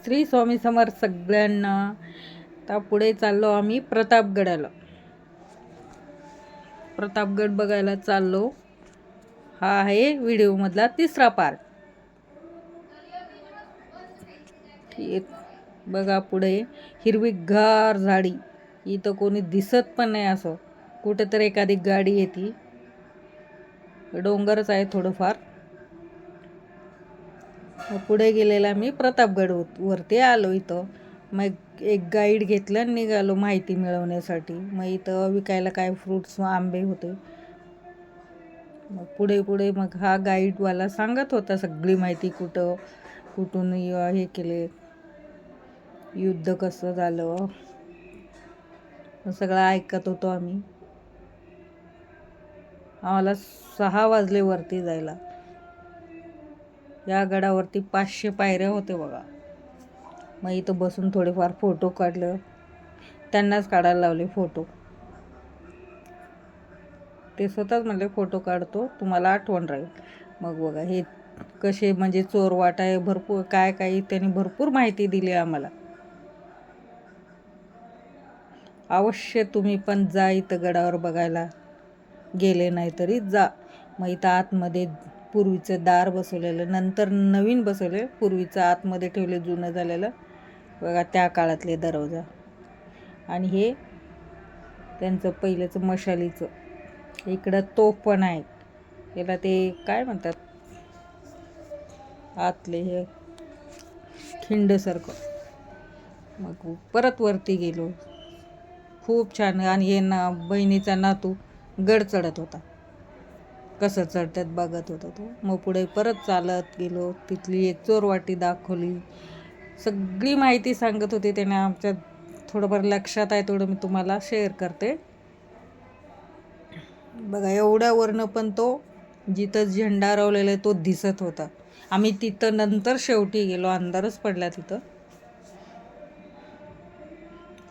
श्री स्वामी समर्थ सगळ्यांना. आता पुढे चाललो आम्ही प्रतापगडाला. प्रतापगड बघायला चाललो. हा आहे व्हिडिओमधला तिसरा पार्ट. बघा पुढे हिरवीगार झाडी. इथं कोणी दिसत पण नाही. असं कुठेतरी एखादी गाडी येते. डोंगरच आहे थोडंफार. पुढे गेलेला मी प्रतापगड वरती आलो. इथं मग एक गाईड घेतलं आणि निघालो माहिती मिळवण्यासाठी. मग इथं विकायला काय फ्रूट्स आंबे होते. मग पुढे मग हा गाईडवाला सांगत होता सगळी माहिती, कुठून हे केले, युद्ध कसं झालं, सगळं ऐकत होतो आम्ही. आम्हाला 6 वाजले वरती जायला. या गडावरती 500 पायऱ्या होते बघा. मग इथं बसून थोडेफार फोटो काढलं. त्यांनाच काढायला लावले फोटो. ते स्वतःच म्हणले फोटो काढतो, तुम्हाला आठवण राहील. मग बघा हे कसे म्हणजे चोरवाट आहे, भरपूर काय त्यांनी भरपूर माहिती दिली आम्हाला. अवश्य तुम्ही पण जा इथं गडावर बघायला. गेले नाही तरी जा. मग इथं आतमध्ये पूर्वीचं दार बसवलेलं, नंतर नवीन बसवले. पूर्वीचं आतमध्ये ठेवले, जुनं झालेलं बघा, त्या काळातले दरवाजा. आणि हे त्यांचं पहिल्याचं मशालीचं. इकडं तोफ पण आहे. याला ते काय म्हणतात, आतले हे खिंडसारखं. मग परत वरती गेलो. खूप छान. आणि हे बहिणीचा नातू गड चढत होता, कसं चढतात बघत होता तो. मग पुढे परत चालत गेलो. तिथली एक चोरवाटी दाखवली. सगळी माहिती सांगत होती त्याने. आमच्या थोडंफार लक्षात आहे, थोडं मी तुम्हाला शेअर करते. बघा एवढ्यावरनं पण तो जिथं झेंडा रोवलेला आहे तो दिसत होता. आम्ही तिथं नंतर शेवटी गेलो, अंधारच पडला तिथं.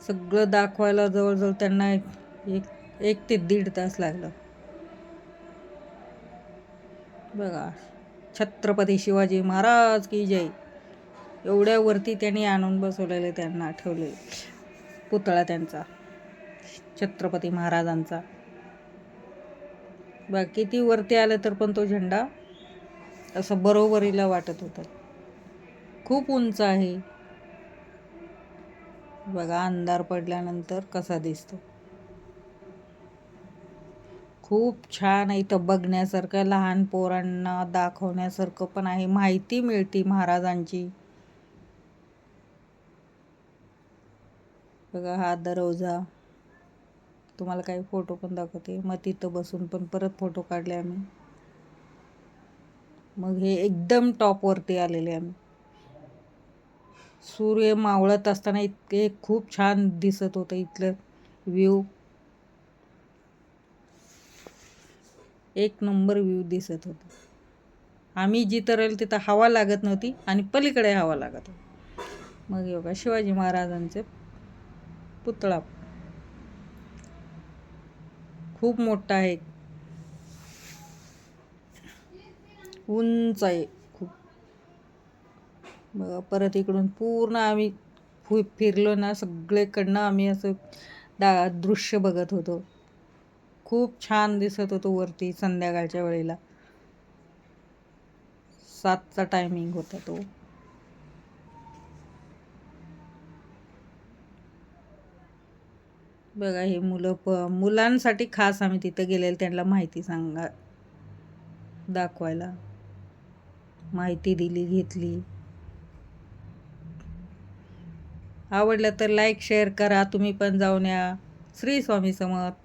सगळं दाखवायला जवळजवळ त्यांना एक ते 1.5 तास लागला. बघा, छत्रपती शिवाजी महाराज की जय. एवढ्यावरती त्यांनी आणून बसवलेले, त्यांना ठेवले पुतळा त्यांचा, छत्रपती महाराजांचा. बघा किती वरती आलं तर पण तो झेंडा असं बरोबरीला वाटत होता. खूप उंच आहे. बघा अंधार पडल्यानंतर कसा दिसतो. खूप छान आहे. इथं बघण्यासारखं, लहान पोरांना दाखवण्यासारखं पण आहे. माहिती मिळते महाराजांची. बघा हा दरवाजा. तुम्हाला काही फोटो पण दाखवते. मग तिथं बसून पण परत फोटो काढले आम्ही. मग हे एकदम टॉपवरती आलेले आम्ही. सूर्य मावळत असताना इतके खूप छान दिसत होतं इथलं व्ह्यू. एक नंबर व्ह्यू दिसत होता. आम्ही जिथं राहिलो तिथं हवा लागत नव्हती आणि पलीकडे हवा लागत होती. मग बघा शिवाजी महाराजांचे पुतळा खूप मोठा आहे, उंच आहे खूप. बघा परत इकडून पूर्ण आम्ही फिरलो ना, सगळीकडनं आम्ही असं दृश्य बघत होतो. खूप छान दिसत होतो वरती. संध्याकाळच्या वेळेला 7चा टायमिंग होता तो. बघा हे मुलांसाठी खास आम्ही तिथं गेलेलं, त्यांना माहिती दाखवायला माहिती दिली, घेतली. आवडलं तर लाईक शेअर करा. तुम्ही पण जाऊन या. श्री स्वामी समर्थ.